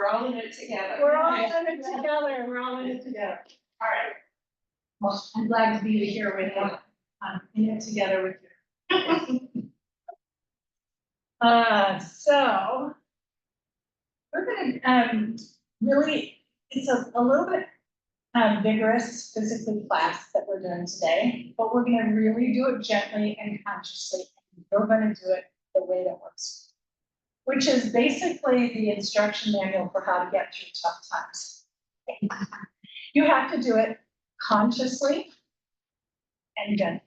all in it together. We're all in it together. We're all in it together. All right. Well, I'm glad to be here with you. I'm in it together with you. So we're gonna really, it's a little bit vigorous physically class that we're doing today, but we're gonna really do it gently and consciously. We're gonna do it the way that works, which is basically the instruction manual for how to get through tough times. You have to do it consciously and gently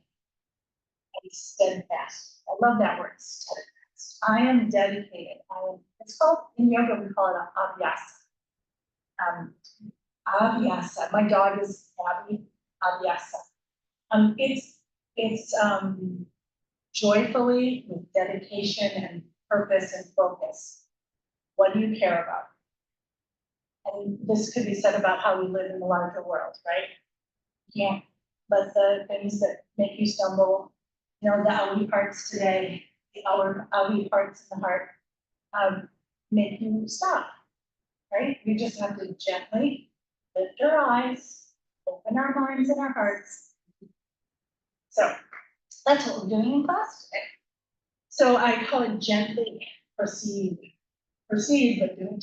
and steadfast. I love that word, steadfast. I am dedicated. It's called, in yoga, we call it abhyasa. Abhyasa. My dog is Abby, abhyasa. It's joyfully, with dedication and purpose and focus. What do you care about? And this could be said about how we live in the larger world, right? You can't let the things that make you stumble, the ugly parts today, the ugly parts in the heart, make you stop, right? We just have to gently lift our eyes, open our minds and our hearts. So that's what we're doing in class today. So I call it gently proceed, but do it gently.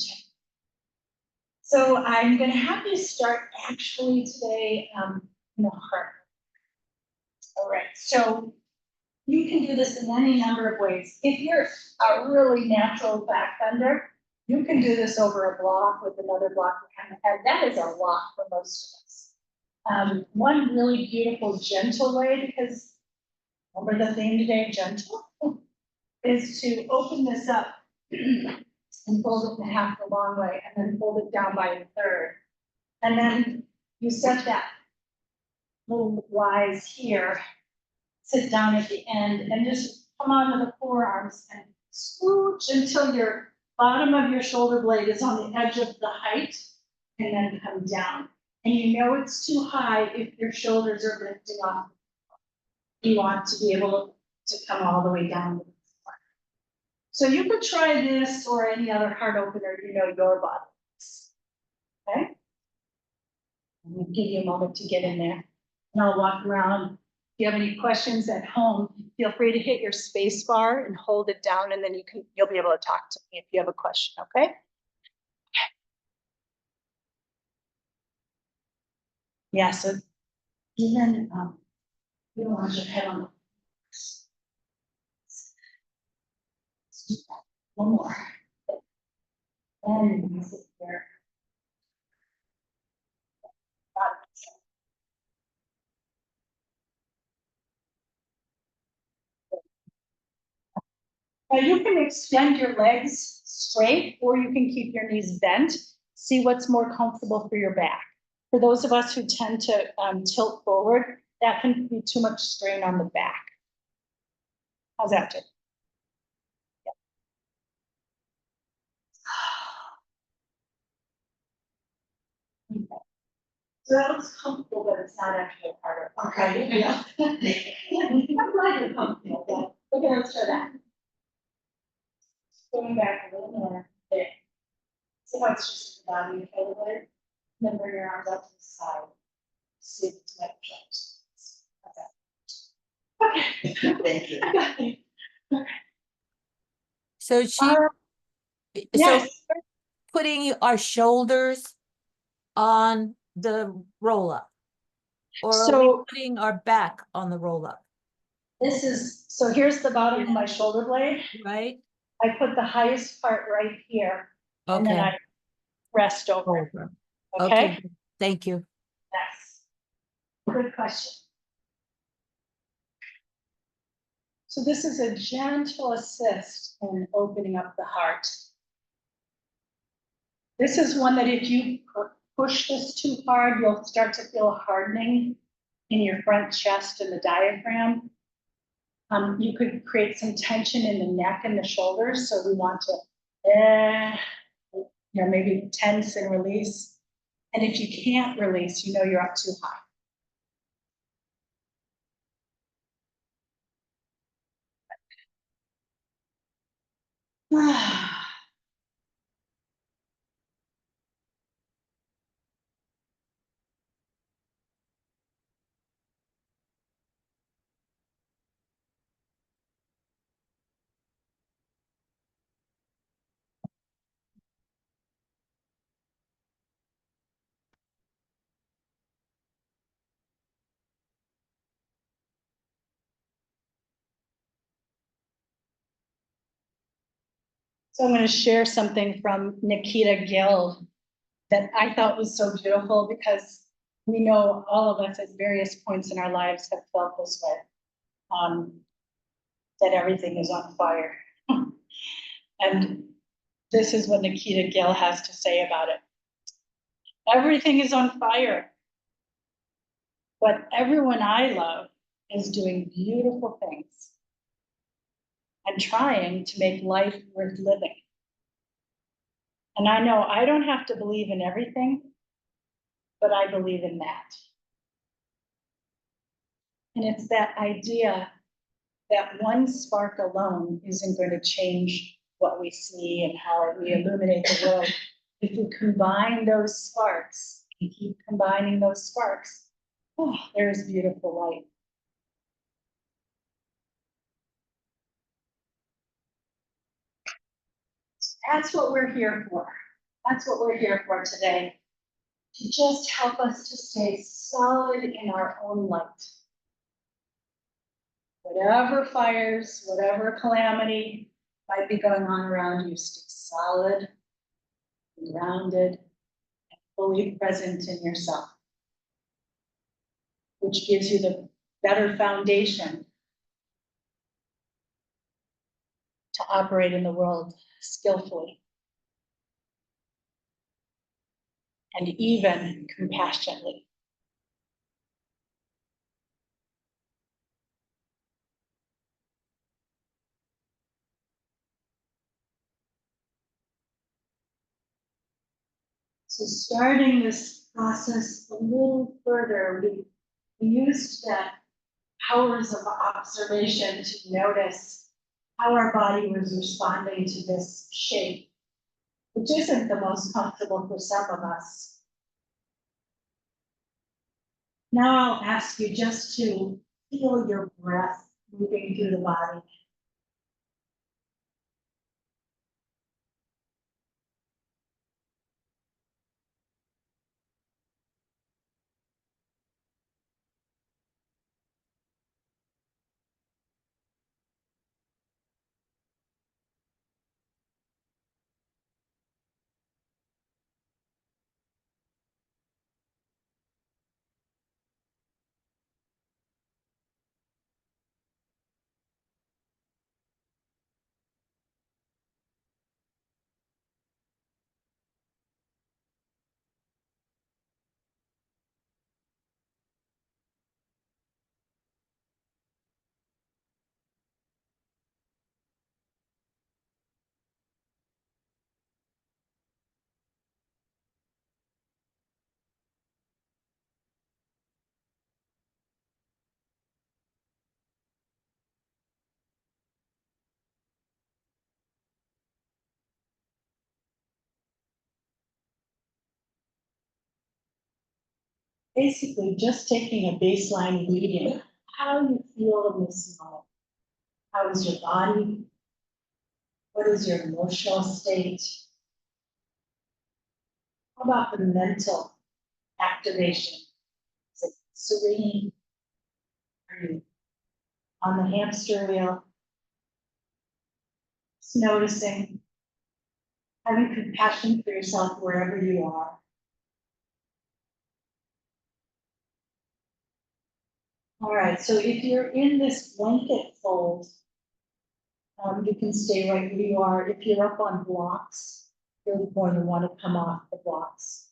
So I'm going to have you start actually today in the heart. All right, so you can do this in any number of ways. If you're a really natural back bender, you can do this over a block with another block. And that is a lot for most of us. One really beautiful, gentle way, because remember the theme today, gentle, is to open this up and fold it in half the long way, and then fold it down by a third. And then you set that little rise here, sit down at the end, and just come onto the forearms and scooch until your bottom of your shoulder blade is on the edge of the height, and then come down. And you know it's too high if your shoulders are lifting off. You want to be able to come all the way down. So you could try this or any other heart opener, your body. Okay? I'm gonna give you a moment to get in there, and I'll walk around. If you have any questions at home, feel free to hit your space bar and hold it down, and then you'll be able to talk to me if you have a question, okay? Yeah, so even you don't want your head on the one more. And you sit there. Now you can extend your legs straight, or you can keep your knees bent. See what's more comfortable for your back. For those of us who tend to tilt forward, that can be too much strain on the back. How's that, Jim? Yeah. Okay. So that looks comfortable, but it's not actually a part of it. Okay. Yeah. I'm glad you're comfortable. Yeah. Okay, let's try that. Going back a little more. There. So it's just the body a little bit. Then bring your arms up to the side. See if it's like jumps. Okay. Thank you. Okay. So Yes. so we're putting our shoulders on the roll up, or are we putting our back on the roll up? So here's the bottom of my shoulder blade. Right. I put the highest part right here, and then I rest over it. Okay. Okay. Thank you. Yes. Good question. So this is a gentle assist in opening up the heart. This is one that if you push this too hard, you'll start to feel a hardening in your front chest and the diaphragm. You could create some tension in the neck and the shoulders. So we want to, maybe tense and release. And if you can't release, you're up too high. So I'm going to share something from Nikita Gill that I thought was so beautiful because we know all of us at various points in our lives have felt this way, that everything is on fire. And this is what Nikita Gill has to say about it. Everything is on fire, but everyone I love is doing beautiful things and trying to make life worth living. And I know I don't have to believe in everything, but I believe in that. And it's that idea that one spark alone isn't going to change what we see and how we illuminate the world. If we combine those sparks and keep combining those sparks, oh, there's beautiful light. That's what we're here for. That's what we're here for today. To just help us to stay solid in our own light. Whatever fires, whatever calamity might be going on around you, stay solid, grounded, and fully present in yourself, which gives you the better foundation to operate in the world skillfully and even compassionately. So starting this process a little further, we used that powers of observation to notice how our body was responding to this shape, which isn't the most comfortable for some of us. Now I'll ask you just to feel your breath moving through the body. Basically, just taking a baseline reading, how you feel in this moment. How is your body? What is your emotional state? How about the mental activation? Is it serene? Are you on the hamster wheel? Just noticing, having compassion for yourself wherever you are. All right, so if you're in this blanket fold, you can stay right where you are. If you're up on blocks, you're going to want to come off the blocks.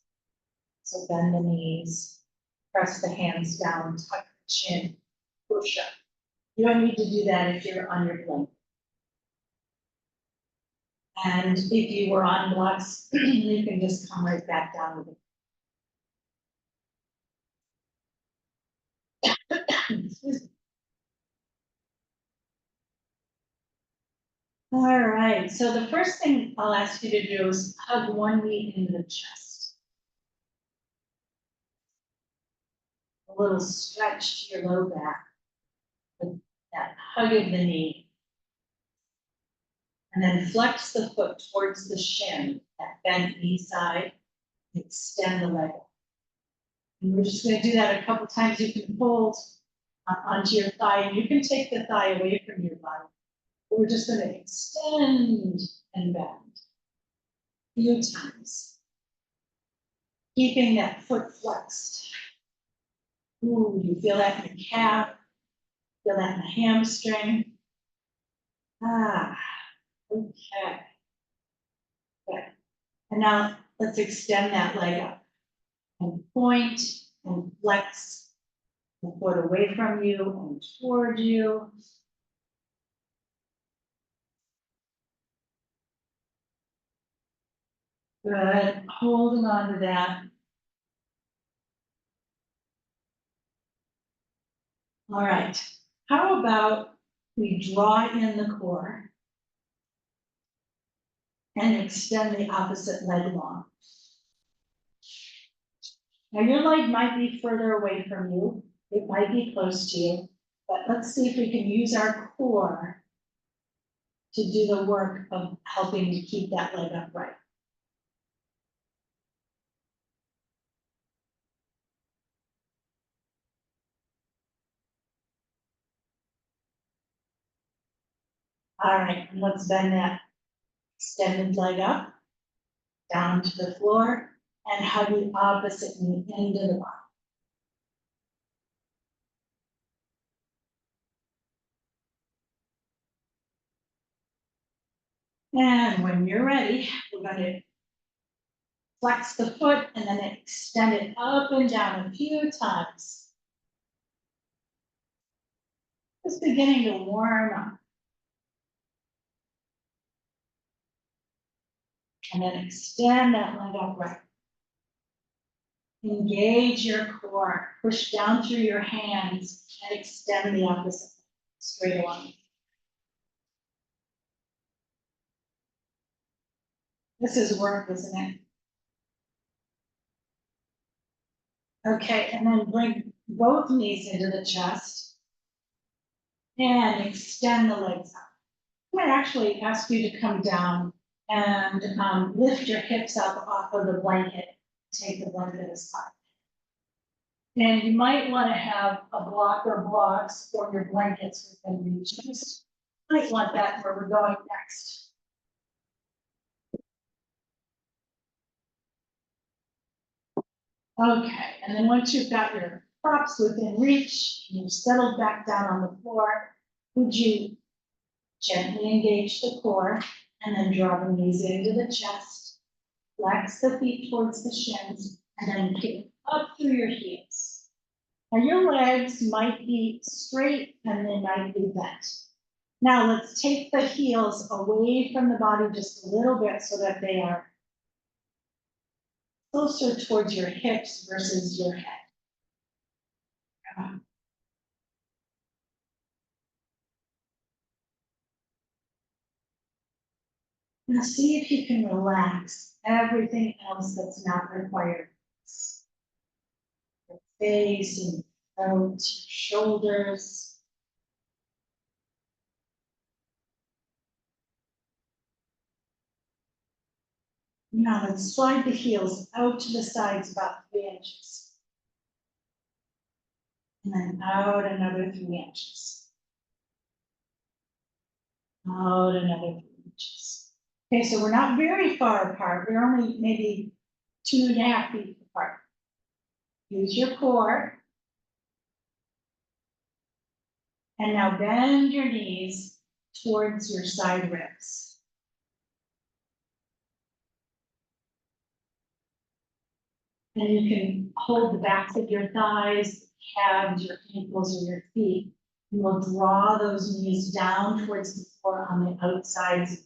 So bend the knees, press the hands down, tuck the chin, push up. You don't need to do that if you're on your blanket. And if you were on blocks, you can just come right back down with it. Excuse me. All right, so the first thing I'll ask you to do is hug one knee into the chest. A little stretch to your low back with that hug of the knee. And then flex the foot towards the shin, that bent knee side, extend the leg. And we're just going to do that a couple times. You can hold onto your thigh, and you can take the thigh away from your body. We're just going to extend and bend. Few times. Keeping that foot flexed. Ooh, you feel that in the calf, feel that in the hamstring. Ah, okay. Good. And now let's extend that leg up and point and flex the foot away from you and toward you. Good, holding on to that. All right, how about we draw in the core and extend the opposite leg long. Now your leg might be further away from you, it might be close to you, but let's see if we can use our core to do the work of helping to keep that leg upright. All right, and let's bend that extended leg up, down to the floor, and hug the opposite knee into the body. And when you're ready, we're going to flex the foot and then extend it up and down a few times. Just beginning to warm up. And then extend that leg upright. Engage your core, push down through your hands and extend the opposite straight along. This is work, isn't it? Okay, and then bring both knees into the chest and extend the legs up. I might actually ask you to come down and lift your hips up off of the blanket. Take the blanket aside. And you might want to have a block or blocks or your blankets within reach. Just might want that where we're going next. Okay, and then once you've got your props within reach, and you've settled back down on the floor, would you gently engage the core and then draw the knees into the chest, flex the feet towards the shins, and then kick up through your heels. Now your legs might be straight and they might be bent. Now let's take the heels away from the body just a little bit so that they are closer towards your hips versus your head. Now see if you can relax everything else that's not required. Your face and throat, your shoulders. Now let's slide the heels out to the sides about 3 inches. And then out another 3 inches. Out another 3 inches. Okay, so we're not very far apart. We're only maybe 2.5 feet apart. Use your core. And now bend your knees towards your side ribs. And you can hold the backs of your thighs, calves, your ankles, or your feet. And we'll draw those knees down towards the floor on the outsides.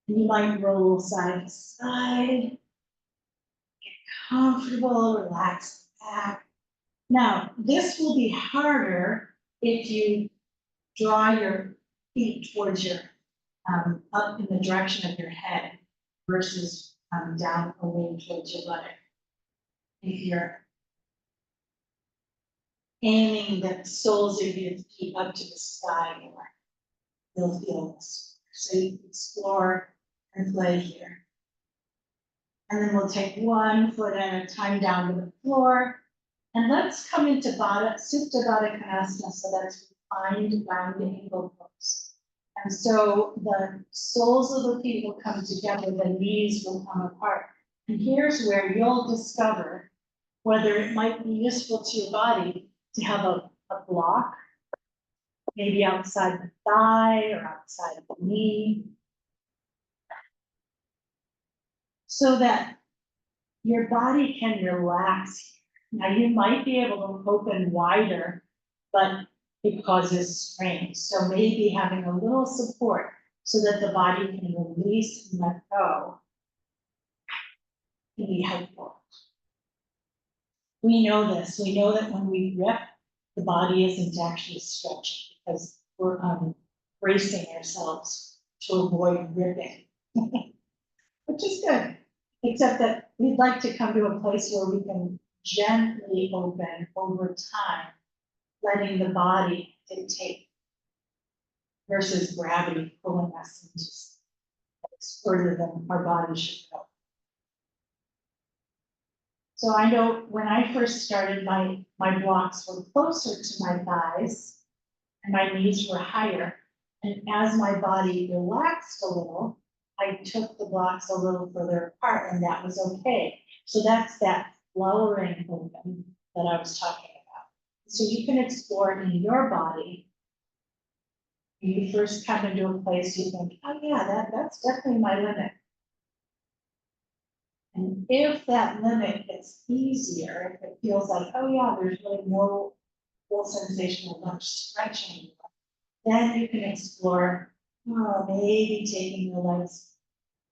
And you might roll side to side. Get comfortable, relax the back. Now, this will be harder if you draw your feet towards your, up in the direction of your head versus down away towards your buttock. If you're aiming the soles of your feet up to the sky more, you'll feel this. So you can explore and play here. And then we'll take one foot at a time down to the floor. And let's come into Supta Baddha Konasana, so that's refined round angle pose. And so the soles of the feet will come together, the knees will come apart. And here's where you'll discover whether it might be useful to your body to have a block, maybe outside the thigh or outside the knee, so that your body can relax. Now you might be able to open wider, but it causes strain. So maybe having a little support so that the body can release and let go can be helpful. We know this. We know that when we rip, the body isn't actually stretching because we're bracing ourselves to avoid ripping, which is good. Except that we'd like to come to a place where we can gently open over time, letting the body dictate versus gravity pulling us into space further than our body should go. So I know when I first started, my blocks were closer to my thighs and my knees were higher. And as my body relaxed a little, I took the blocks a little further apart and that was okay. So that's that flowering open that I was talking about. So you can explore in your body. When you first come into a place, you think, oh yeah, that's definitely my limit. And if that limit gets easier, if it feels like, oh yeah, there's really no full sensation of much stretching, then you can explore, maybe taking your legs,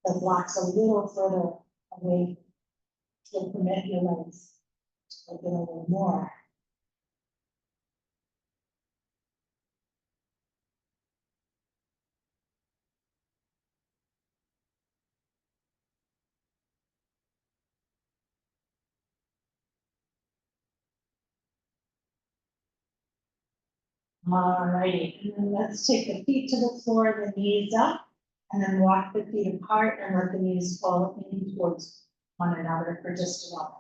the blocks a little further away to permit your legs to open a little more. Alrighty, and then let's take the feet to the floor, the knees up, and then walk the feet apart and let the knees fall in towards one another for just a moment.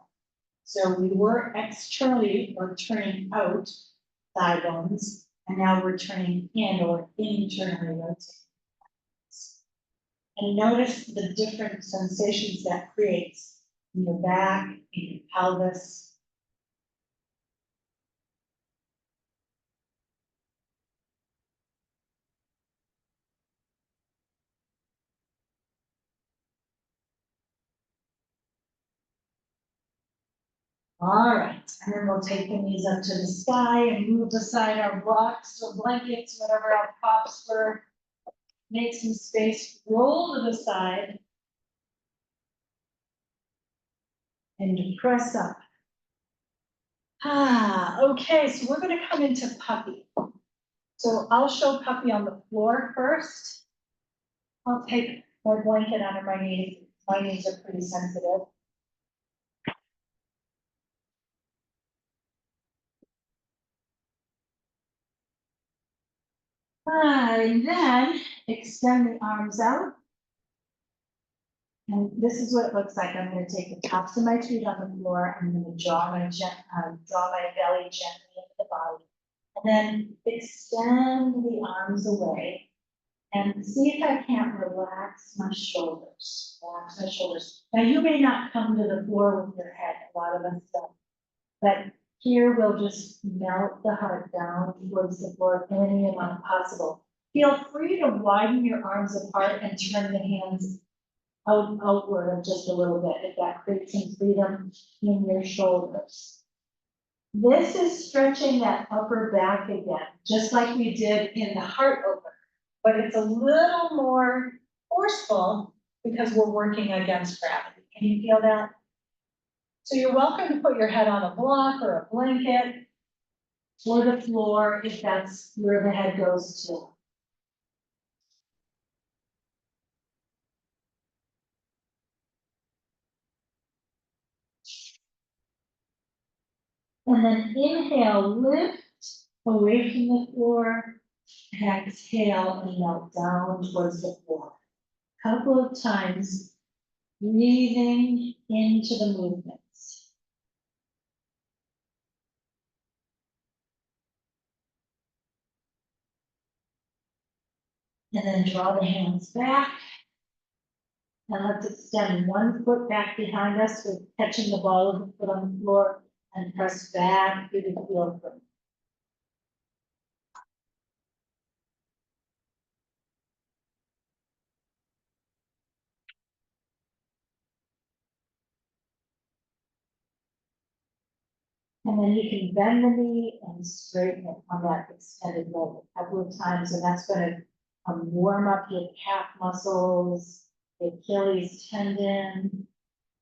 So we were externally or turning out thigh bones, and now we're turning in or internally rotating. And notice the different sensations that creates in your back, in your pelvis. All right, and then we'll take the knees up to the sky and move aside our blocks or blankets, whatever our props were. Make some space, roll to the side, and press up. Okay, so we're gonna come into puppy. So I'll show puppy on the floor first. I'll take my blanket under my knees. My knees are pretty sensitive. And then extend the arms out. And this is what it looks like. I'm going to take the tops of my feet on the floor. I'm going to draw my belly gently into the body. And then extend the arms away. And see if I can't relax my shoulders. Relax my shoulders. Now you may not come to the floor with your head. A lot of us don't. But here we'll just melt the heart down towards the floor any amount possible. Feel free to widen your arms apart and turn the hands outward just a little bit if that creates some freedom in your shoulders. This is stretching that upper back again, just like we did in the heart opener, but it's a little more forceful because we're working against gravity. Can you feel that? So you're welcome to put your head on a block or a blanket or the floor if that's where the head goes to. And then inhale, lift away from the floor. Exhale and melt down towards the floor. Couple of times, breathing into the movements. And then draw the hands back. And let's extend one foot back behind us with catching the ball of the foot on the floor and press back through the heel of the. And then you can bend the knee and straighten it on that extended leg a couple of times, and that's gonna warm up your calf muscles, the Achilles tendon.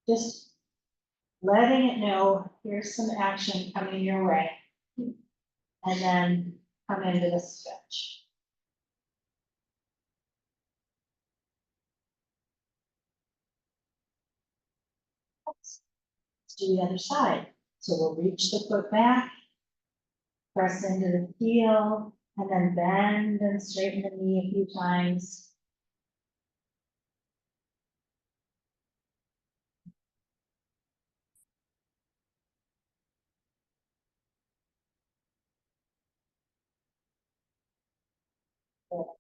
Just letting it know, here's some action coming your way. And then come into the stretch. Let's do the other side. So we'll reach the foot back, press into the heel, and then bend and straighten the knee a few times.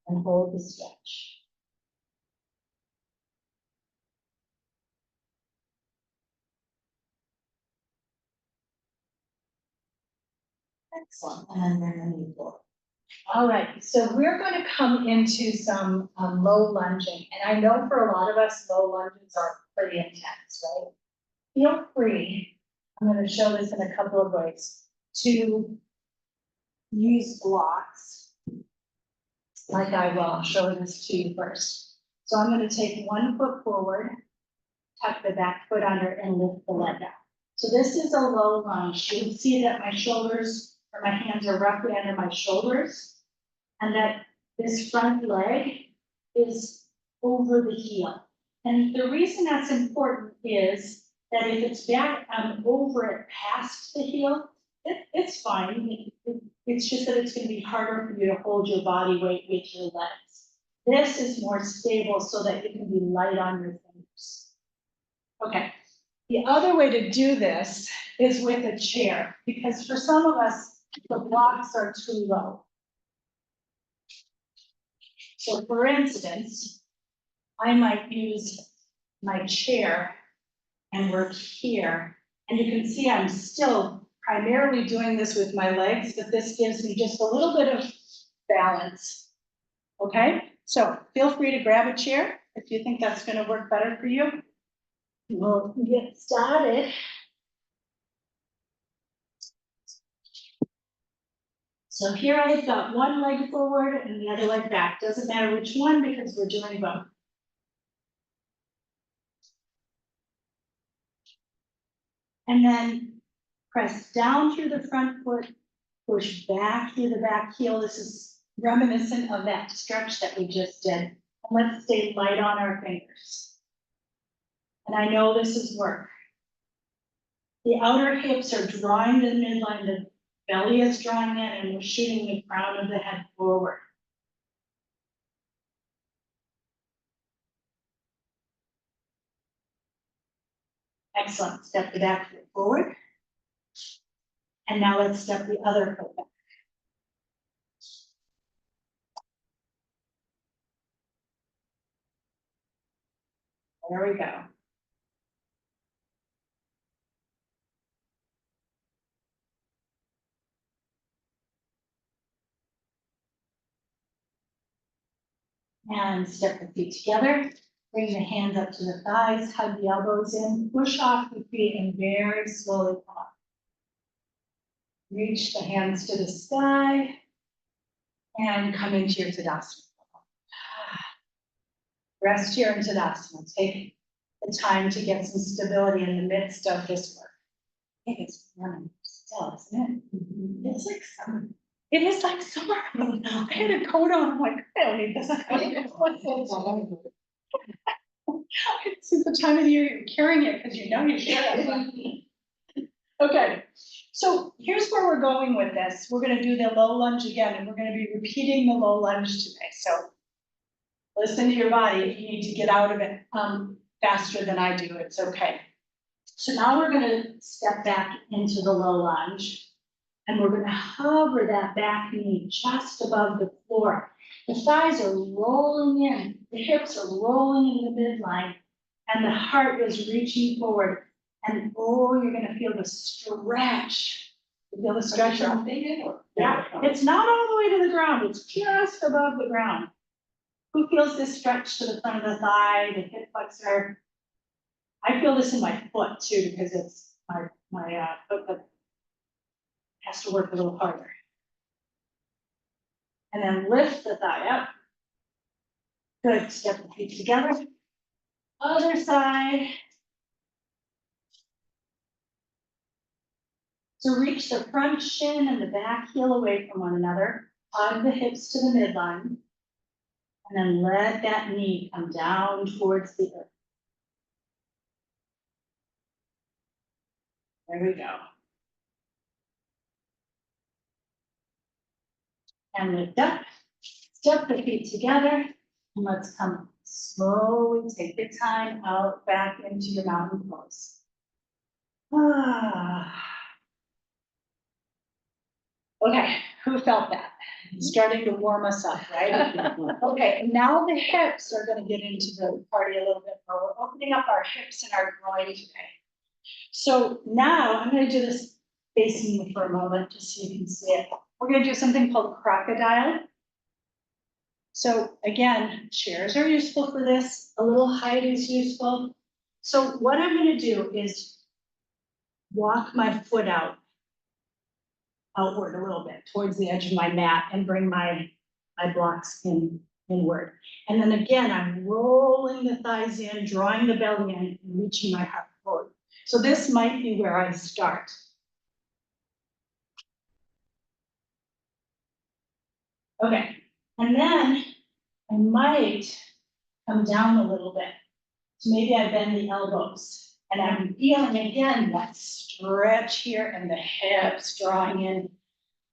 And hold the stretch. Excellent, and then bring the knee forward. All right, so we're going to come into some low lunging, and I know for a lot of us, low lunges are pretty intense, right? Feel free, I'm going to show this in a couple of ways, to use blocks, like I will. I'll show this to you first. So I'm going to take one foot forward, tuck the back foot under, and lift the leg up. So this is a low lunge. You can see that my shoulders, or my hands are roughly under my shoulders, and that this front leg is over the heel. And the reason that's important is that if it's back over it past the heel, it's fine. It's just that it's going to be harder for you to hold your body weight with your legs. This is more stable so that you can be light on your fingers. Okay. The other way to do this is with a chair, because for some of us, the blocks are too low. So for instance, I might use my chair and work here. And you can see I'm still primarily doing this with my legs, but this gives me just a little bit of balance. Okay, so feel free to grab a chair if you think that's going to work better for you. We'll get started. So here I've got one leg forward and the other leg back. Doesn't matter which one because we're doing both. And then press down through the front foot, push back through the back heel. This is reminiscent of that stretch that we just did. And let's stay light on our fingers. And I know this is work. The outer hips are drawing to the midline, the belly is drawing in, and we're shooting the crown of the head forward. Excellent. Step the back foot forward. And now let's step the other foot back. There we go. And step the feet together. Bring the hands up to the thighs, hug the elbows in, push off the feet, and very slowly come up. Reach the hands to the sky and come into your Tadasana. Rest here in Tadasana. Take the time to get some stability in the midst of this work. It is running still, isn't it? It's like summer. It is like summer. I had a coat on. I'm like, I don't need this. This is the time of the year you're carrying it because you know you should. Okay, so here's where we're going with this. We're going to do the low lunge again, and we're going to be repeating the low lunge today. So listen to your body. If you need to get out of it faster than I do, it's okay. So now we're going to step back into the low lunge, and we're going to hover that back knee just above the floor. The thighs are rolling in, the hips are rolling in the midline, and the heart is reaching forward. And oh, you're gonna feel the stretch. You feel the stretch? Yeah, it's not all the way to the ground, it's just above the ground. Who feels this stretch to the front of the thigh, the hip flexor? I feel this in my foot too, because it's my foot that has to work a little harder. And then lift the thigh up. Good, step the feet together. Other side. So reach the front shin and the back heel away from one another. Hug the hips to the midline. And then let that knee come down towards the earth. There we go. And lift up. Step the feet together. And let's come slowly, take your time out back into your mountain pose. Okay, who felt that? Starting to warm us up, right? Okay, and now the hips are gonna get into the party a little bit more. We're opening up our hips and our groin today. So now I'm gonna do this facing you for a moment, just so you can see it. We're gonna do something called crocodile. So again, chairs are useful for this. A little height is useful. So what I'm gonna do is walk my foot outward a little bit towards the edge of my mat and bring my blocks inward. And then again, I'm rolling the thighs in, drawing the belly in, and reaching my heart forward. So this might be where I start. Okay, and then I might come down a little bit. So maybe I bend the elbows and I'm feeling again that stretch here and the hips drawing in,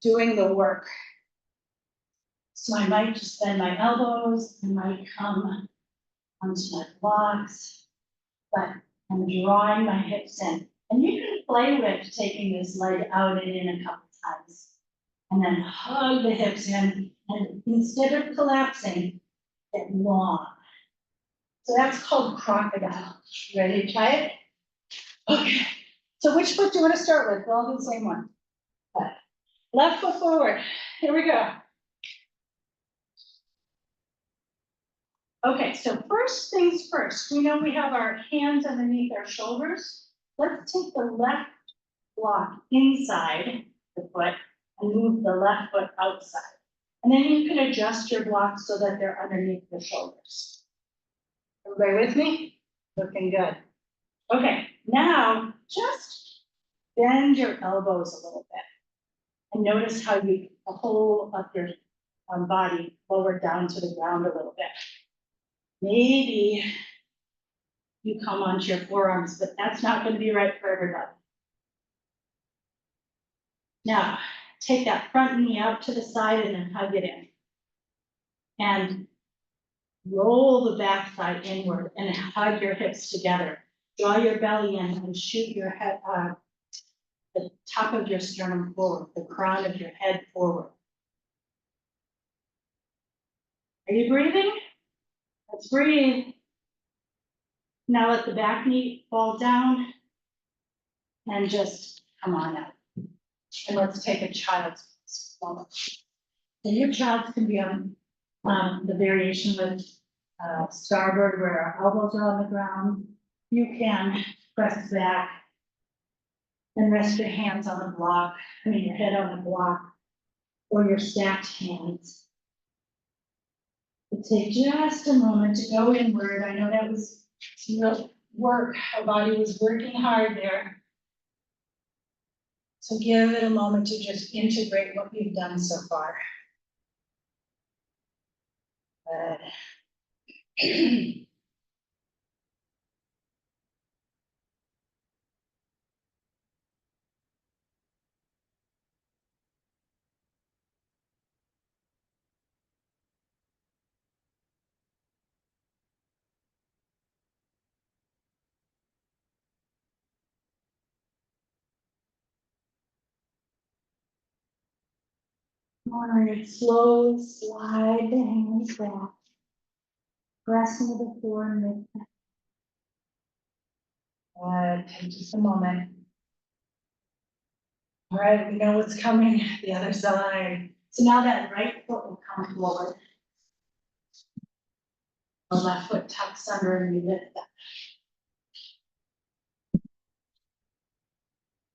doing the work. So I might just bend my elbows, I might come onto my blocks, but I'm drawing my hips in. And you can play with taking this leg out and in a couple times. And then hug the hips in, and instead of collapsing, get long. So that's called crocodile. Ready to try it? Okay. So which foot do you want to start with? We'll all do the same one. Left foot forward. Here we go. Okay, so first things first, we know we have our hands underneath our shoulders. Let's take the left block inside the foot and move the left foot outside. And then you can adjust your blocks so that they're underneath the shoulders. Everybody with me? Looking good. Okay, now just bend your elbows a little bit. And notice how you the whole of your body lower down to the ground a little bit. Maybe you come onto your forearms, but that's not going to be right for everybody. Now, take that front knee out to the side and then hug it in. And roll the back side inward and hug your hips together. Draw your belly in and shoot your head, the top of your sternum forward, the crown of your head forward. Are you breathing? Let's breathe. Now let the back knee fall down and just come on out. And let's take a child's pose. And your child's can be on the variation with starboard where our elbows are on the ground. You can press back and rest your hands on the block, your head on the block, or your stacked hands. But take just a moment to go inward. I know that was some real work. Our body was working hard there. So give it a moment to just integrate what we've done so far. Good. All right, slowly slide the hands back. Press into the floor and make that. Take just a moment. All right, we know what's coming, the other side. So now that right foot will come forward. The left foot tucks under and we lift that.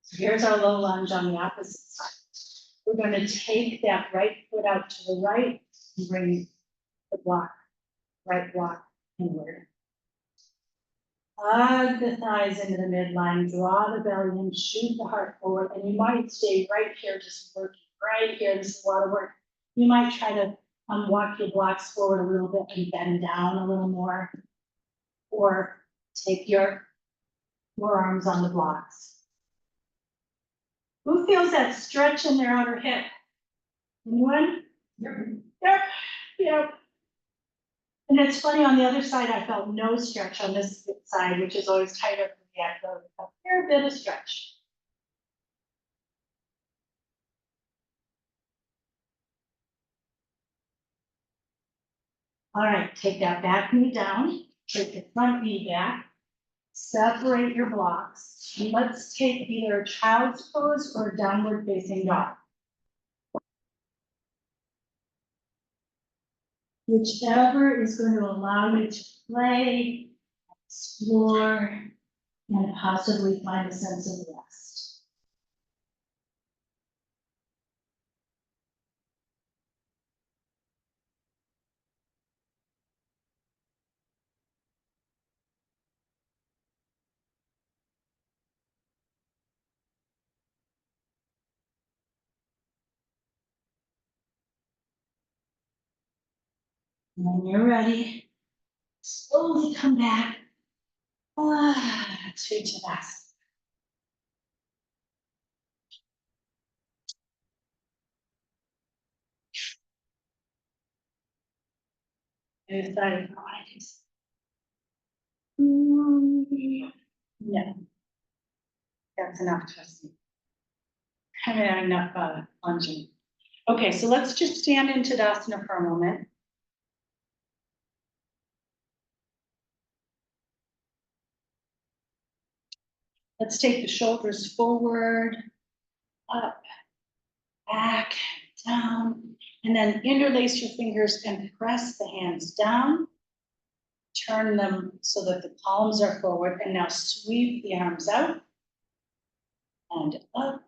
So here's our low lunge on the opposite side. We're going to take that right foot out to the right and bring the block, right block inward. Hug the thighs into the midline, draw the belly in, shoot the heart forward, and you might stay right here, just working right here. This is a lot of work. You might try to walk your blocks forward a little bit and bend down a little more, or take your forearms on the blocks. Who feels that stretch in their outer hip? Anyone? Yep. Yep. And it's funny, on the other side, I felt no stretch on this side, which is always tighter for the abdomen. A fair bit of stretch. All right, take that back knee down, take the front knee back, separate your blocks. And let's take either a child's pose or a downward facing dog. Whichever is going to allow you to play, explore, and possibly find a sense of rest. When you're ready, slowly come back to Tadasana. If that is no, that's enough, trust me. Kind of enough lunging. Okay, so let's just stand in Tadasana for a moment. Let's take the shoulders forward, up, back, down, and then interlace your fingers and press the hands down. Turn them so that the palms are forward, and now sweep the arms out and up.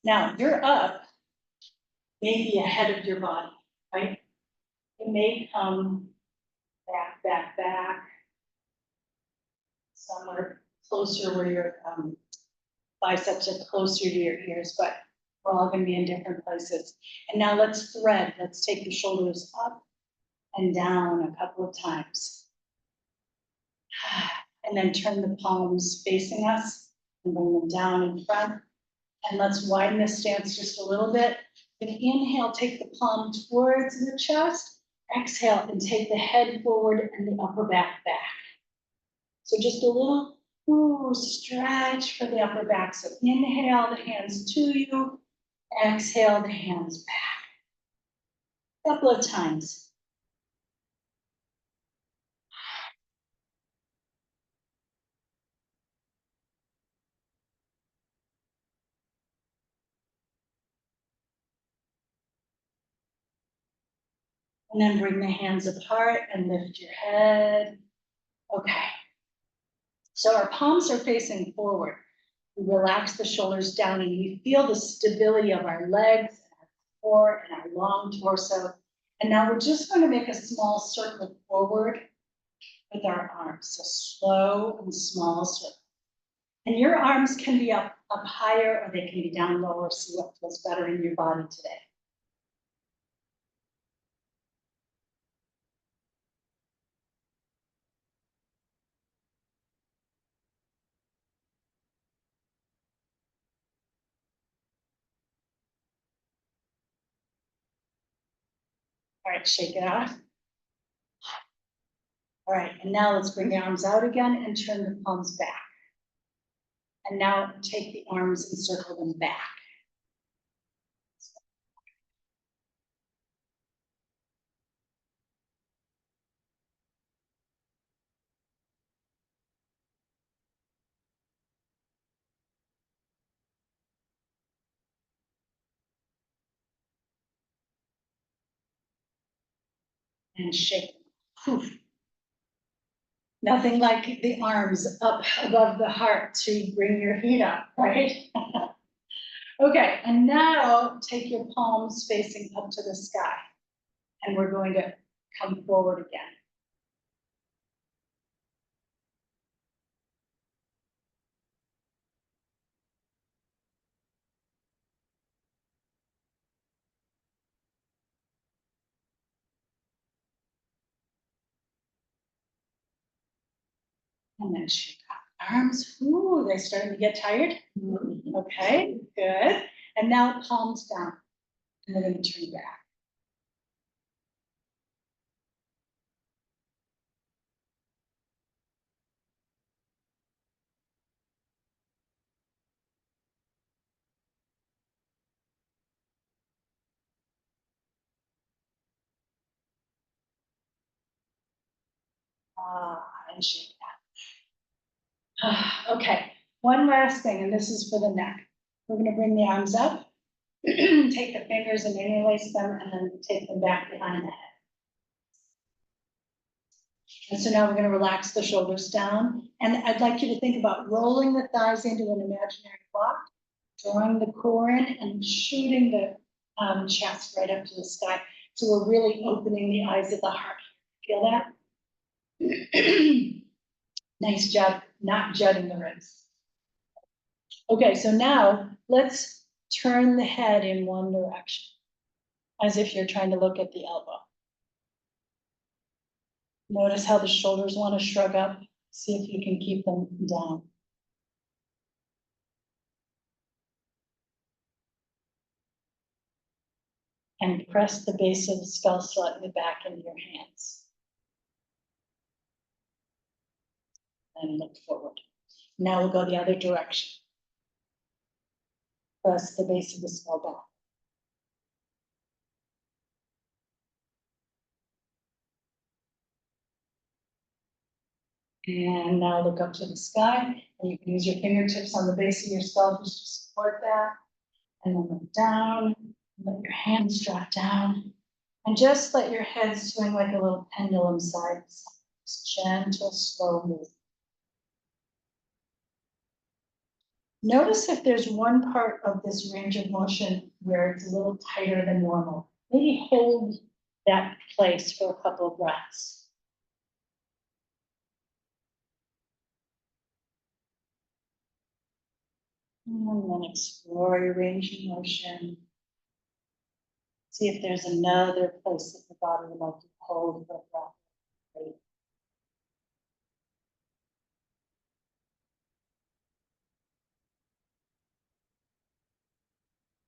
Now you're up, maybe ahead of your body, right? It may come back, back, back, somewhere closer where your biceps are closer to your ears, but we're all going to be in different places. And now let's thread. Let's take the shoulders up and down a couple of times. And then turn the palms facing us and bring them down in front. And let's widen this stance just a little bit. And inhale, take the palm towards the chest. Exhale and take the head forward and the upper back back. So just a little stretch for the upper back. So inhale the hands to you. Exhale the hands back. A couple of times. And then bring the hands apart and lift your head. Okay. So our palms are facing forward. We relax the shoulders down and we feel the stability of our legs, our core, and our long torso. And now we're just going to make a small circle forward with our arms. So slow and small circle. And your arms can be up higher or they can be down lower. See what feels better in your body today. All right, shake it off. All right, and now let's bring the arms out again and turn the palms back. And now take the arms and circle them back. and shake. Poof. Nothing like the arms up above the heart to bring your heat up, right? Okay, and now take your palms facing up to the sky. And we're going to come forward again. And then shake off arms. Ooh, they're starting to get tired. Okay, good. And now palms down. And we're going to turn back. And shake that. Okay, one last thing, and this is for the neck. We're going to bring the arms up, take the fingers and interlace them, and then take them back behind the head. And so now we're going to relax the shoulders down. And I'd like you to think about rolling the thighs into an imaginary block, drawing the core in, and shooting the chest right up to the sky. So we're really opening the eyes of the heart. Feel that? Nice job, not jutting the ribs. Okay, so now let's turn the head in one direction, as if you're trying to look at the elbow. Notice how the shoulders want to shrug up. See if you can keep them down. And press the base of the skull slightly back into your hands. And look forward. Now we'll go the other direction. Press the base of the skull back. And now look up to the sky, and you can use your fingertips on the base of your skull just to support that. And then look down, let your hands drop down, and just let your head swing like a little pendulum side to side. Just gentle, slow movement. Notice if there's one part of this range of motion where it's a little tighter than normal. Maybe hold that place for a couple of breaths. And then explore your range of motion. See if there's another place that the body would like to hold for a breath.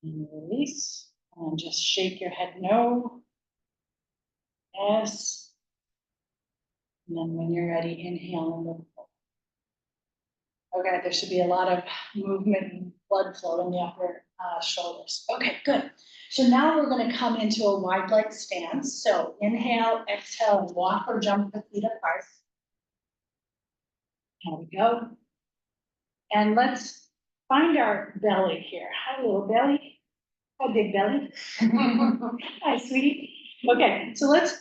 And release. And just shake your head no. Yes. And then when you're ready, inhale and look forward. Okay, there should be a lot of movement and blood flow in the upper shoulders. Okay, good. So now we're going to come into a wide leg stance. So inhale, exhale, and walk or jump the feet apart. Here we go. And let's find our belly here. Hi, little belly. Hi, big belly. Hi, sweetie. Okay, so let's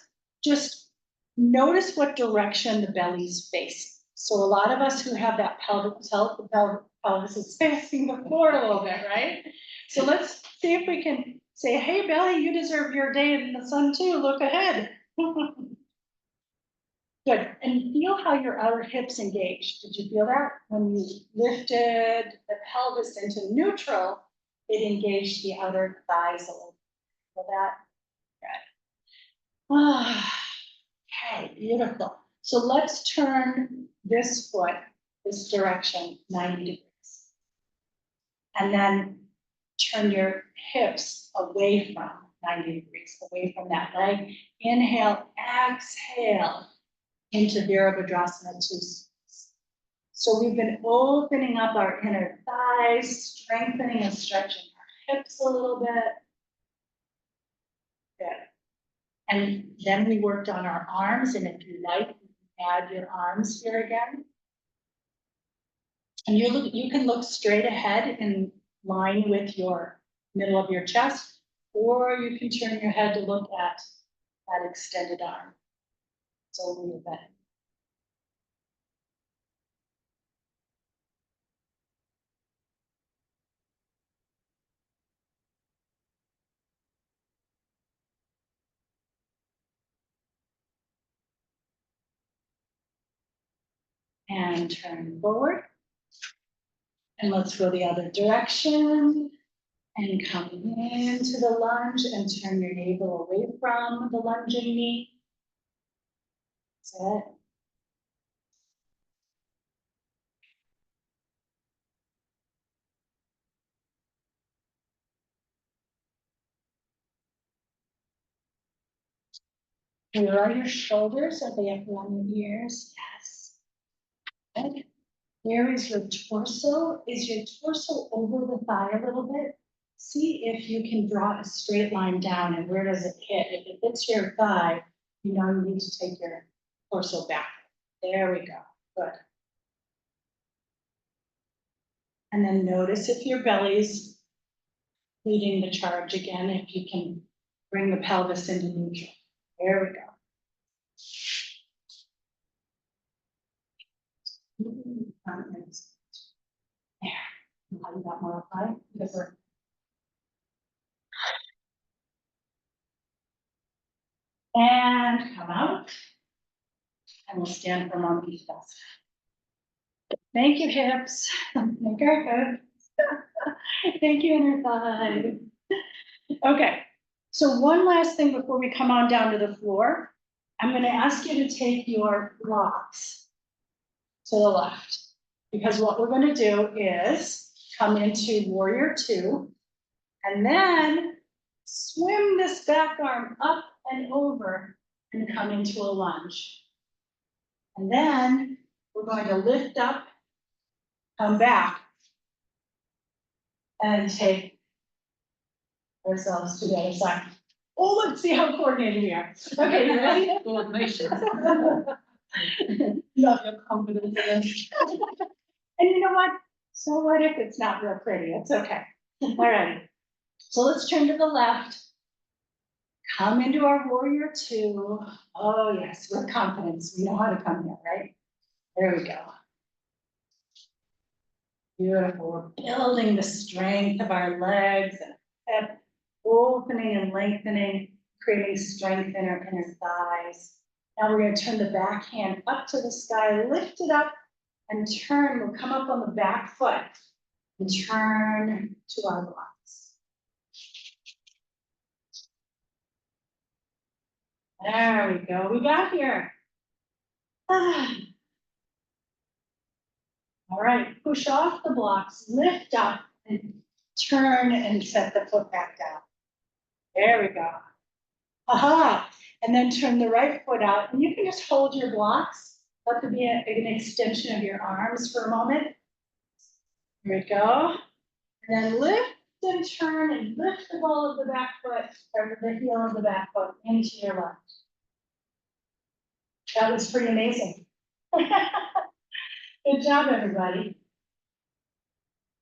just notice what direction the belly's facing. So a lot of us who have that pelvic tilt, the pelvis is facing the floor a little bit, right? So let's see if we can say, hey, belly, you deserve your day in the sun too. Look ahead. Good. And feel how your outer hips engaged. Did you feel that? When you lifted the pelvis into neutral, it engaged the outer thighs a little. Feel that? Good. Okay, beautiful. So let's turn this foot, this direction, 90 degrees. And then turn your hips away from 90 degrees, away from that leg. Inhale, exhale into Virabhadrasana 2. So we've been opening up our inner thighs, strengthening and stretching our hips a little bit. Good. And then we worked on our arms, and if you like, you can add your arms here again. And you can look straight ahead in line with your middle of your chest, or you can turn your head to look at that extended arm. It's over your bed. And turn forward. And let's go the other direction. And come into the lunge and turn your navel away from the lunging knee. That's it. Where are your shoulders? Are they up around your ears? Yes. Good. Where is your torso? Is your torso over the thigh a little bit? See if you can draw a straight line down and where does it hit? If it hits your thigh, you know you need to take your torso back. There we go. Good. And then notice if your belly's leading the charge again, if you can bring the pelvis into neutral. There we go. There. How you got more high? Because we're and come out. And we'll stand for a moment each best. Thank you, hips. Thank our hips. Thank you, inner thigh. Okay, so one last thing before we come on down to the floor. I'm going to ask you to take your blocks to the left. Because what we're going to do is come into warrior two. And then swim this back arm up and over and come into a lunge. And then we're going to lift up, come back, and take ourselves to the other side. Oh, let's see how coordinated we are. Okay, you ready? Love your confidence in this. And you know what? So what if it's not real pretty? It's okay. All right. So let's turn to the left. Come into our warrior two. Oh yes, with confidence. We know how to come here, right? There we go. Beautiful. We're building the strength of our legs and hip, opening and lengthening, creating strength in our inner thighs. Now we're going to turn the back hand up to the sky, lift it up, and turn. We'll come up on the back foot and turn to our blocks. There we go. We got here. All right, push off the blocks, lift up, and turn and set the foot back down. There we go. Aha, and then turn the right foot out, and you can just hold your blocks. That could be an extension of your arms for a moment. Here we go. And then lift and turn and lift the ball of the back foot, or the heel of the back foot into your left. That was pretty amazing. Good job, everybody.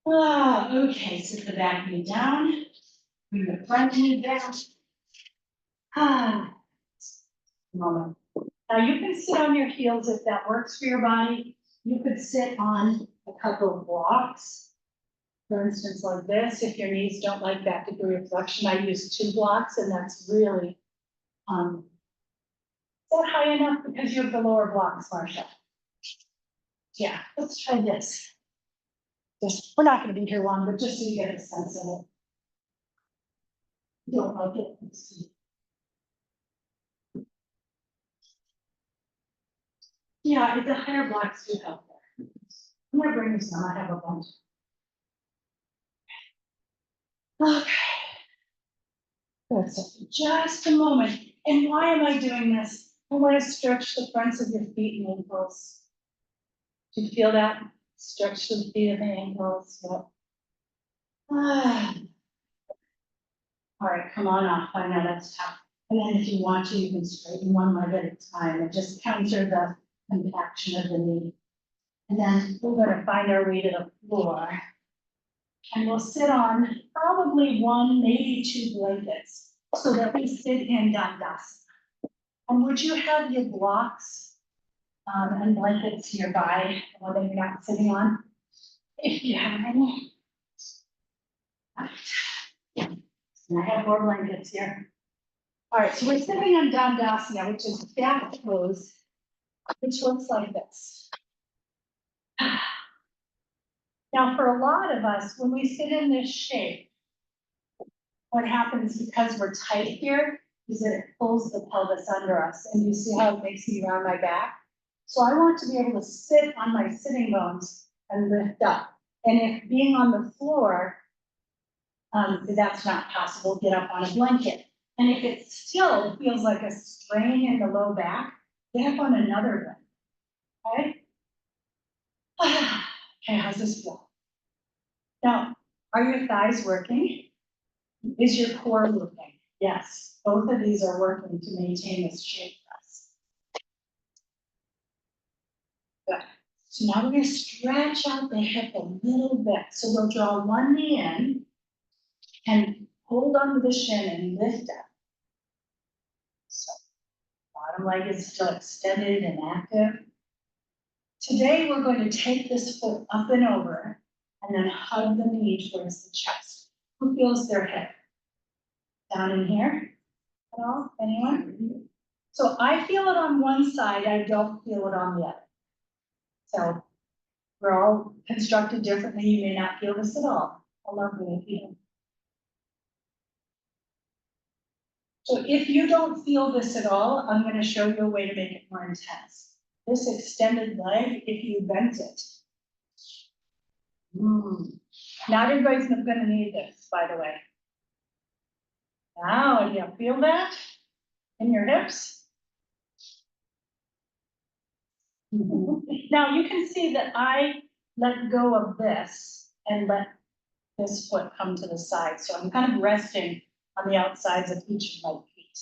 Okay, sit the back knee down, bring the front knee down. Moment. Now you can sit on your heels if that works for your body. You could sit on a couple of blocks. For instance, like this, if your knees don't like that degree of flexion, I use 2 blocks and that's really, is that high enough because you have the lower blocks, Marsha? Yeah, let's try this. We're not going to be here long, but just so you get a sense of it. You don't like it. Let's see. Yeah, the higher blocks do help there. I'm going to bring you some. I have a bunch. Okay. Good. So for just a moment. And why am I doing this? I want to stretch the fronts of your feet and ankles. Do you feel that? Stretch the feet and the ankles. Yep. All right, come on off. I know that's tough. And then if you want to, you can straighten one leg at a time and just counter the contraction of the knee. And then we're going to find our way to the floor. And we'll sit on probably 1, maybe 2 blankets so that we sit in Dandasana. And would you have your blocks and blankets nearby, the one that you're not sitting on? If you have any. And I have more blankets here. All right, so we're sitting on Dandasana, which is back pose, which looks like this. Now, for a lot of us, when we sit in this shape, what happens because we're tight here is that it pulls the pelvis under us, and you see how it makes me round my back? So I want to be able to sit on my sitting bones and lift up. And if being on the floor, that's not possible, get up on a blanket. And if it still feels like a strain in the low back, get up on another one, okay? Okay, how's this feel? Now, are your thighs working? Is your core moving? Yes, both of these are working to maintain this shape for us. Good. So now we're going to stretch out the hip a little bit. So we'll draw one knee in and hold onto the shin and lift up. So bottom leg is still extended and active. Today we're going to take this foot up and over and then hug the knee towards the chest. Who feels their hip? Down in here at all? Anyone? So I feel it on one side, I don't feel it on the other. So we're all constructed differently. You may not feel this at all. I love it if you don't. So if you don't feel this at all, I'm going to show you a way to make it more intense. This extended leg, if you bent it. Not everybody's going to need this, by the way. Now, do you feel that in your hips? Now you can see that I let go of this and let this foot come to the side. So I'm kind of resting on the outsides of each of my feet.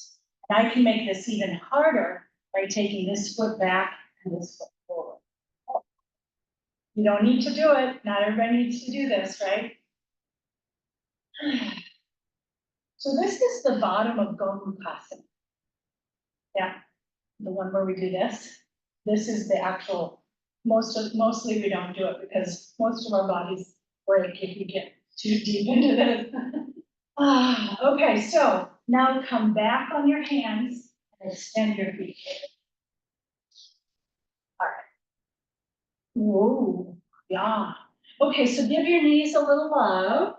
And I can make this even harder by taking this foot back and this foot forward. You don't need to do it. Not everybody needs to do this, right? So this is the bottom of Gomukhasana. Yeah, the one where we do this. This is the actual, mostly we don't do it because most of our bodies break if you get too deep into this. Okay, so now come back on your hands and extend your feet. All right. Whoa, yeah. Okay, so give your knees a little love.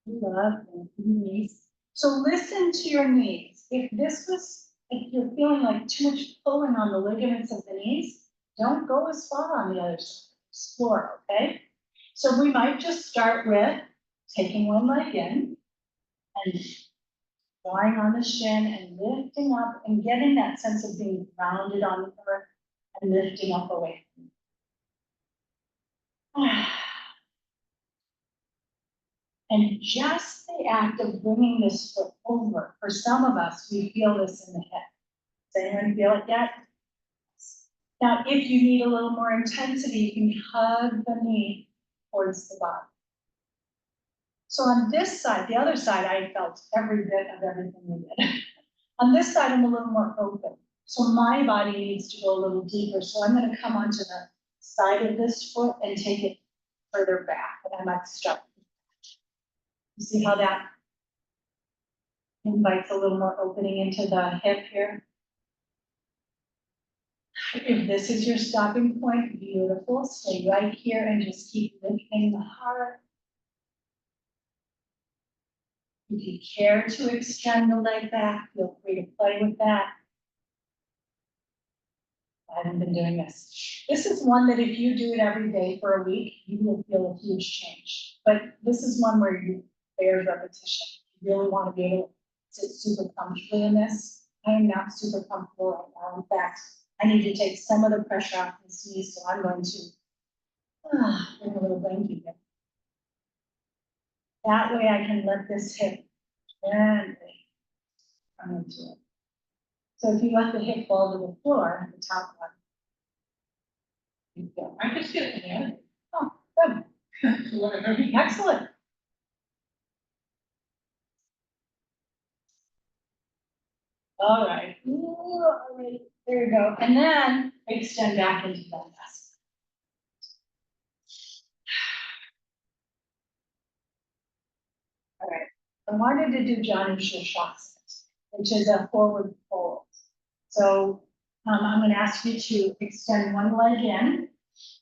Love your knees. So listen to your knees. If you're feeling like too much pulling on the ligaments of the knees, don't go as far on the other side. Explore, okay? So we might just start with taking one leg in and drawing on the shin and lifting up and getting that sense of being grounded on the earth and lifting up away. And just the act of bringing this foot over, for some of us, we feel this in the hip. Does anyone feel it yet? Now, if you need a little more intensity, you can hug the knee towards the bottom. So on this side, the other side, I felt every bit of everything we did. On this side, I'm a little more open. So my body needs to go a little deeper. So I'm going to come onto the side of this foot and take it further back. And I might start. You see how that invites a little more opening into the hip here? If this is your stopping point, beautiful. Stay right here and just keep lifting the heart. If you care to extend the leg back, feel free to play with that. I haven't been doing this. This is one that if you do it every day for a week, you will feel a huge change. But this is one where you bear repetition. You really want to be able to sit super comfortably in this. I am not super comfortable right now. In fact, I need to take some of the pressure off this knee, so I'm going to bring a little blanket here. That way I can let this hip gently come into it. So if you let the hip fall to the floor, the top one, you go. I can sit in there. Oh, good. Excellent. All right. slowly. There you go. And then extend back into that desk. All right. I wanted to do Janu Shirshasana, which is a forward fold. So I'm going to ask you to extend one leg in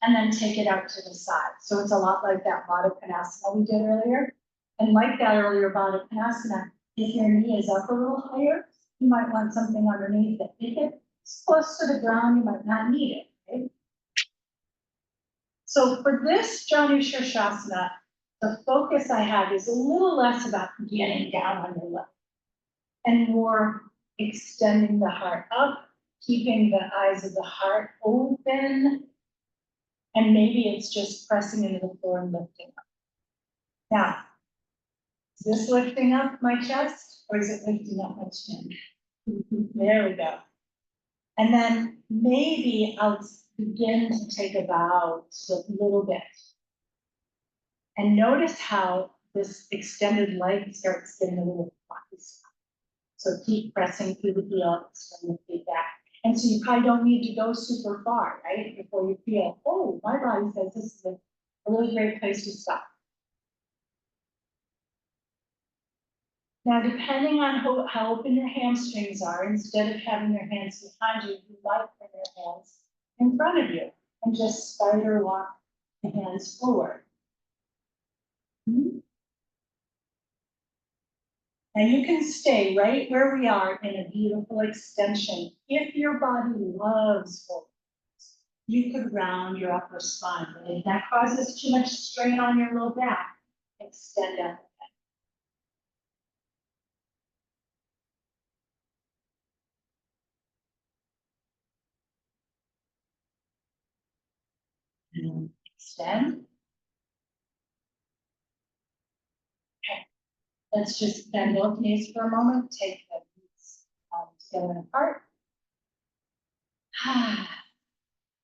and then take it out to the side. So it's a lot like that Baddha Konasana we did earlier. And like that earlier Baddha Konasana, if your knee is up a little higher, you might want something underneath it. If it's close to the ground, you might not need it. Okay? So for this Janu Shirshasana, the focus I have is a little less about getting down on your leg and more extending the heart up, keeping the eyes of the heart open, and maybe it's just pressing into the floor and lifting up. Now, is this lifting up my chest or is it lifting up my chin? There we go. And then maybe I'll begin to take a bow a little bit. And notice how this extended leg starts getting a little funky. So keep pressing through the heel, extend the feet back. And so you probably don't need to go super far, right? Before you feel, oh, my body says this is a really great place to stop. Now, depending on how open your hamstrings are, instead of having your hands behind you, you might bring your hands in front of you and just spider walk the hands forward. Now you can stay right where we are in a beautiful extension. If your body loves forward, you could round your upper spine, but if that causes too much strain on your low back, extend up. And extend. Okay. Let's just bend both knees for a moment. Take the knees together and apart.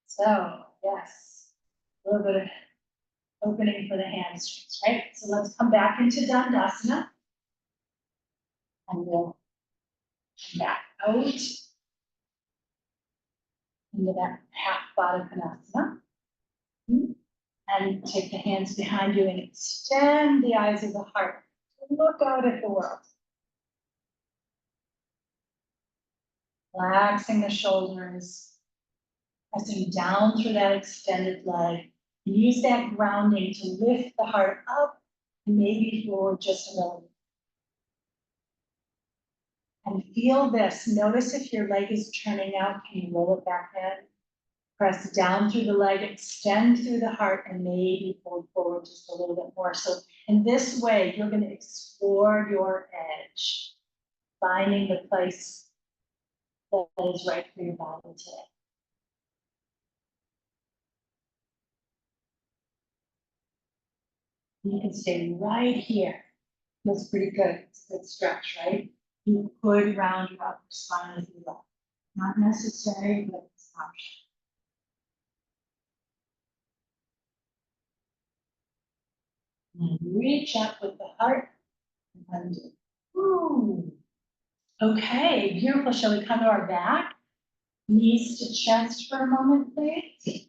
So, yes, a little bit of opening for the hamstrings, right? So let's come back into Dandasana. And we'll come back out into that half Baddha Konasana. And take the hands behind you and extend the eyes of the heart. Look out at the world. Relaxing the shoulders, pressing down through that extended leg. Use that grounding to lift the heart up and maybe forward just a little. And feel this. Notice if your leg is turning out, can you roll it back in? Press down through the leg, extend through the heart, and maybe pull forward just a little bit more. So in this way, you're going to explore your edge, finding the place that is right for your body today. You can stay right here. Feels pretty good. It's a good stretch, right? You could round your upper spine if you like. Not necessary, but it's an option. And reach up with the heart and undo. Ooh. Okay, beautiful. Shall we come to our back? Knees to chest for a moment, please.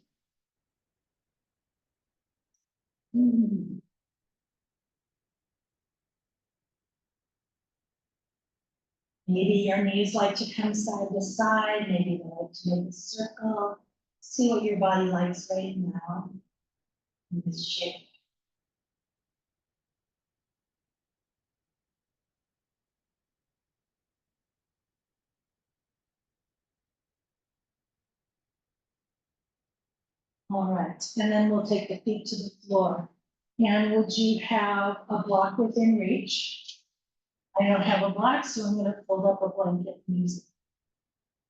Maybe your knees like to come side to side. Maybe they like to make a circle. See what your body likes right now in this shape. All right, and then we'll take the feet to the floor. And would you have a block within reach? I don't have a block, so I'm going to fold up a blanket and use it.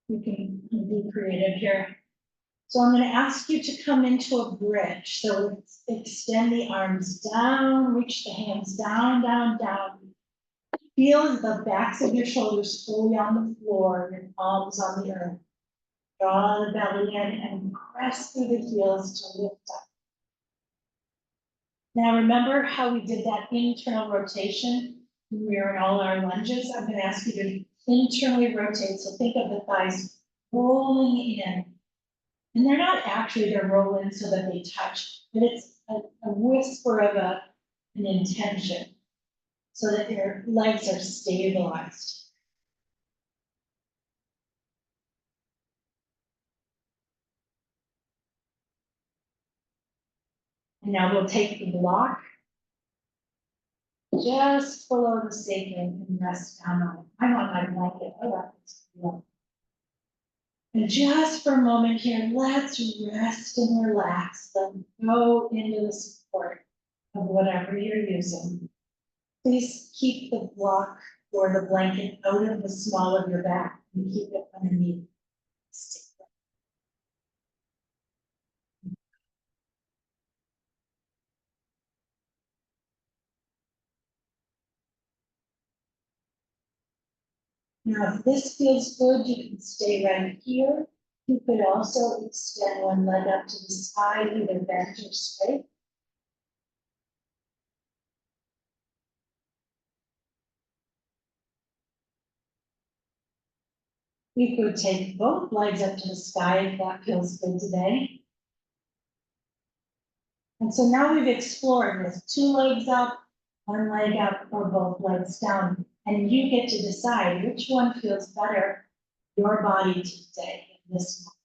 You can be creative here. So I'm going to ask you to come into a bridge. So extend the arms down, reach the hands down, down, down. Feel the backs of your shoulders fully on the floor, your palms on the earth. Draw the belly in and press through the heels to lift up. Now remember how we did that internal rotation when we were in all our lunges? I'm going to ask you to internally rotate. So think of the thighs rolling in. And they're not actually, they're rolling so that they touch, but it's a whisper of an intention so that your legs are stabilized. And now we'll take the block just below the sacrum and rest down on it. I'm on my blanket. I love this. And just for a moment here, let's rest and relax. Let go into the support of whatever you're using. Please keep the block or the blanket out of the small of your back and keep it underneath. Now, if this feels good, you can stay right here. You could also extend one leg up to the side, either bent or straight. You could take both legs up to the sky if that feels good today. And so now we've explored with 2 legs up, 1 leg up, or both legs down. And you get to decide which one feels better your body today in this moment.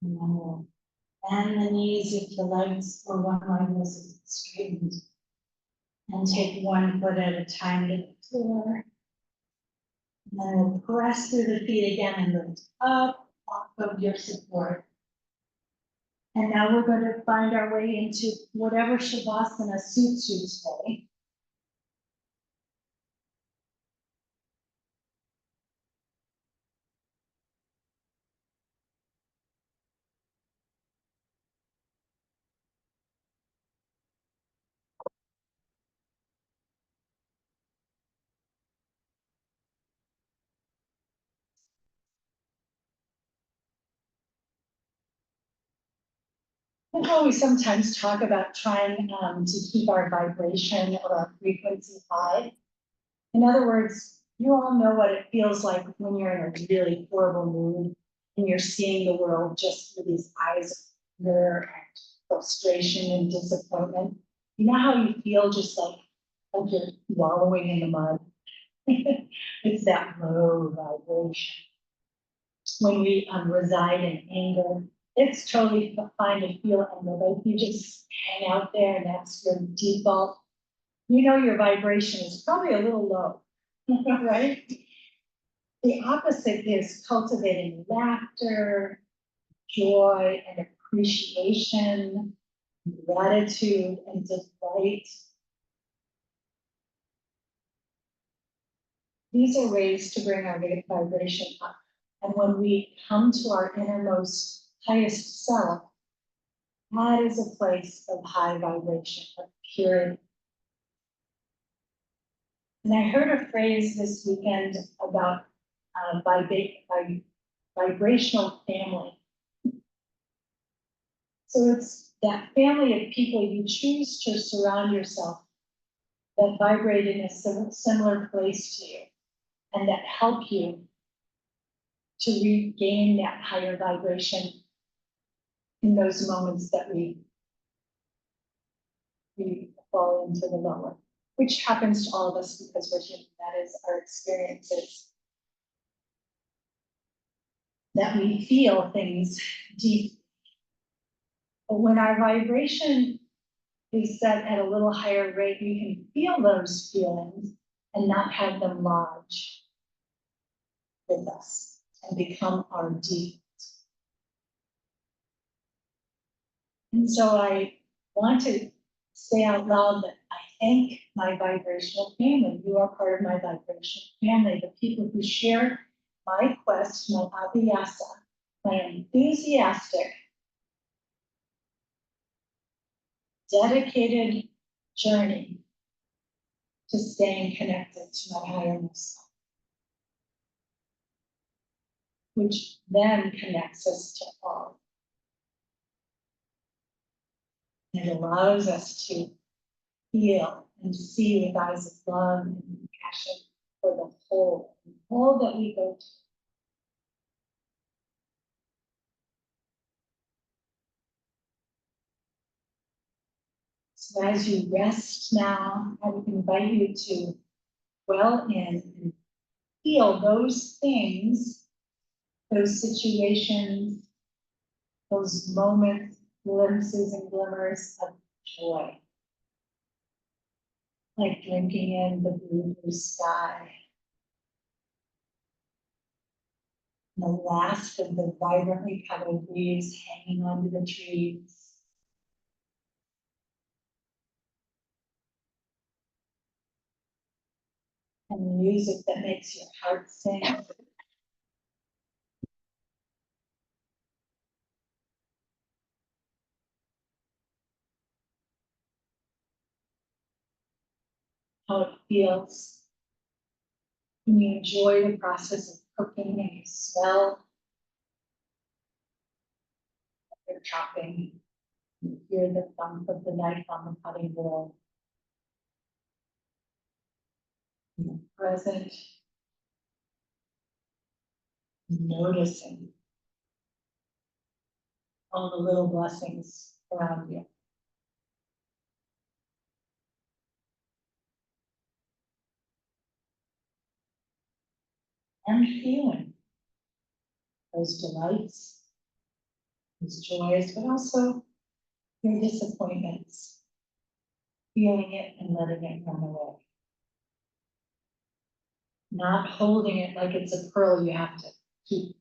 And then we'll bend the knees if the legs or one leg was straightened. And take 1 foot at a time to the floor. And then we'll press through the feet again and lift up off of your support. And now we're going to find our way into whatever Shavasana suits you today. I know we sometimes talk about trying to keep our vibration or our frequency high. In other words, you all know what it feels like when you're in a really horrible mood and you're seeing the world just through these eyes of anger and frustration and disappointment. You know how you feel just like you're wallowing in the mud? It's that low vibration. When we reside in anger, it's totally fine to feel anger, but if you just hang out there and that's your default, you know your vibration is probably a little low, right? The opposite is cultivating laughter, joy, and appreciation, gratitude, and delight. These are ways to bring our vibration up. And when we come to our innermost, highest self, that is a place of high vibration, of purity. And I heard a phrase this weekend about vibrational family. So it's that family of people you choose to surround yourself that vibrate in a similar place to you and that help you to regain that higher vibration in those moments that we fall into the lower, which happens to all of us because we're human. That is our experiences. That we feel things deep. But when our vibration is set at a little higher rate, we can feel those feelings and not have them lodge with us and become our deep. And so I want to say out loud that I thank my vibrational family. You are part of my vibrational family, the people who share my quest, my abhyasa, my enthusiastic, dedicated journey to staying connected to my higher self, which then connects us to all. It allows us to feel and see with eyes of love and compassion for the whole that we go to. So as you rest now, I would invite you to well in and feel those things, those situations, those moments, glimpses and glimmers of joy. Like drinking in the blue sky. The last of the vibrantly colored leaves hanging onto the trees. And music that makes your heart sing. How it feels when you enjoy the process of cooking and you smell your chopping. You hear the thump of the knife on the cutting board. You're present, noticing all the little blessings around you. And feeling those delights, those joys, but also your disappointments. Feeling it and letting it run away. Not holding it like it's a pearl you have to keep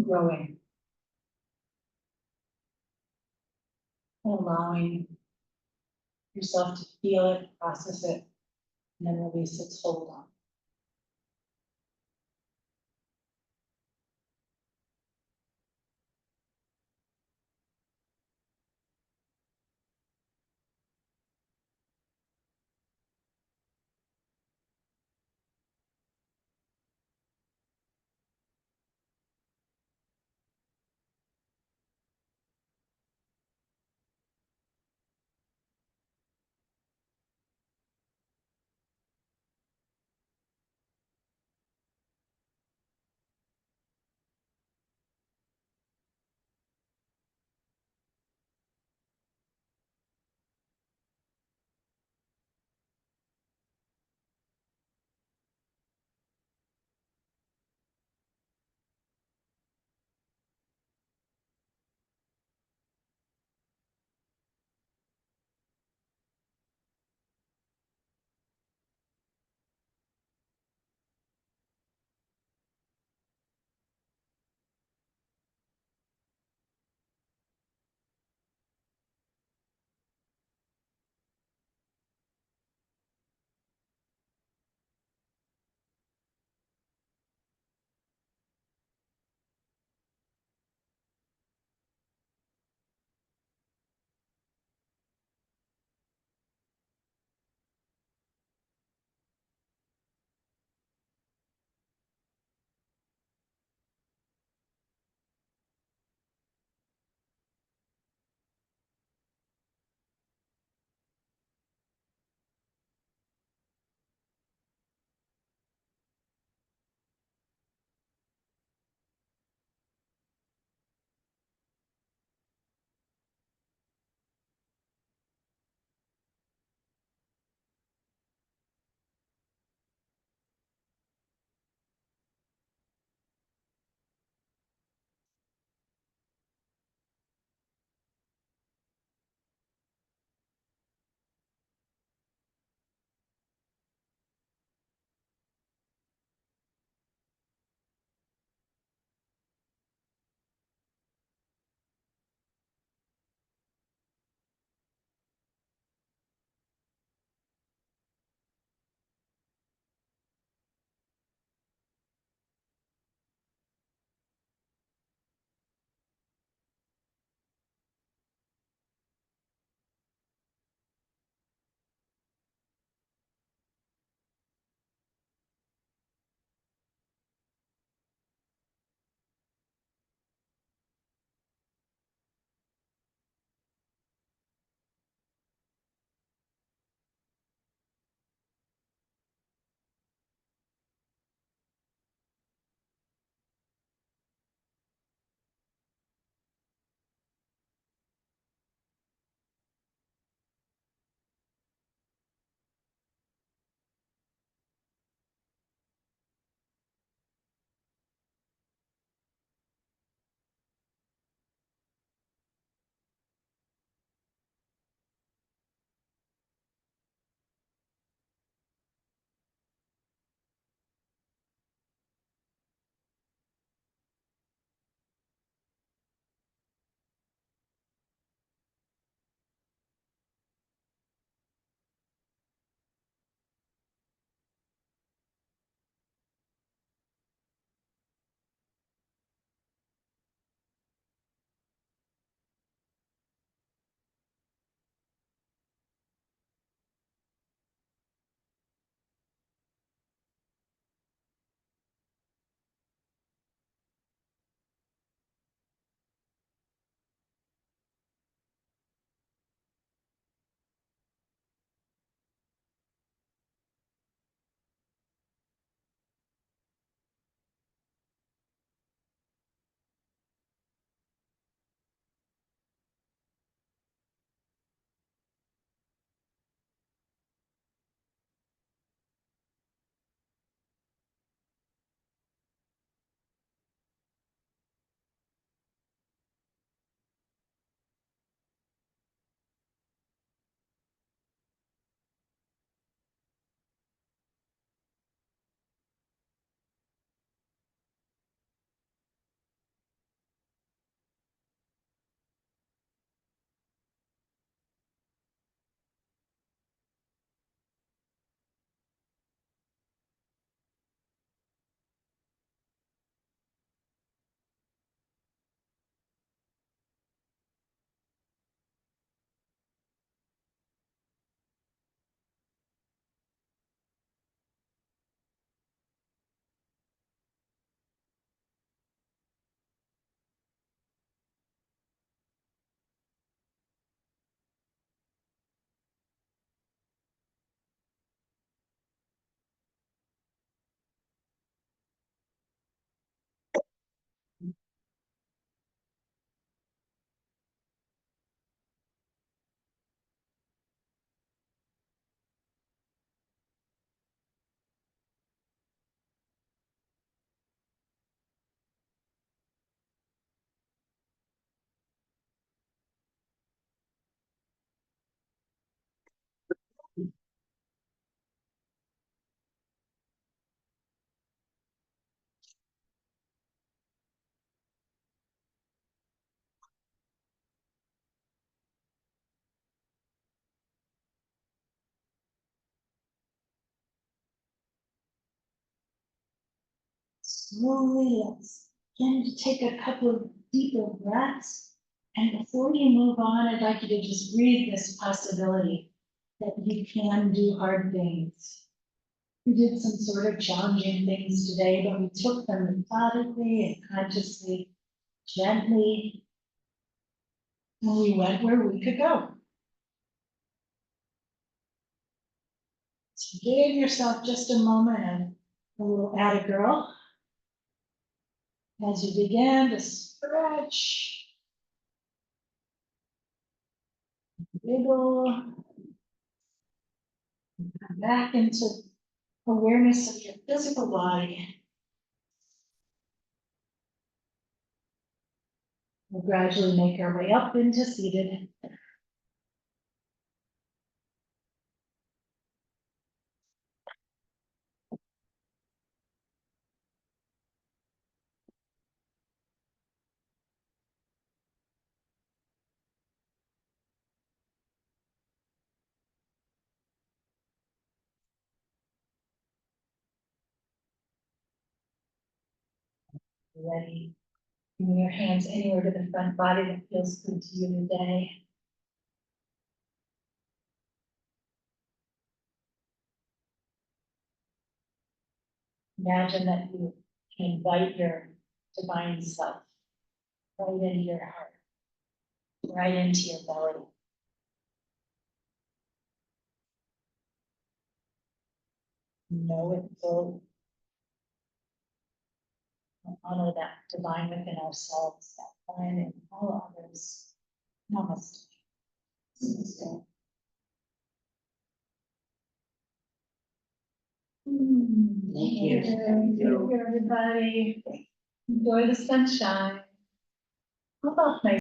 growing. Allowing yourself to feel it, process it, and then release its hold on. Slowly, let's begin to take a couple of deeper breaths. And before you move on, I'd like you to just breathe this possibility that you can do hard things. We did some sort of challenging things today, but we took them methodically and consciously, gently, and we went where we could go. So give yourself just a moment of a little atta girl as you begin to stretch, wiggle, come back into awareness of your physical body. We'll gradually make our way up into seated. Ready. Bring your hands anywhere to the front body that feels good to you today. Imagine that you can invite your divine self right into your heart, right into your belly. Know it full. And honor that divine within ourselves, that divine in all others. Namaste. Namaste. Thank you. Thank you, everybody. Enjoy the sunshine. How about my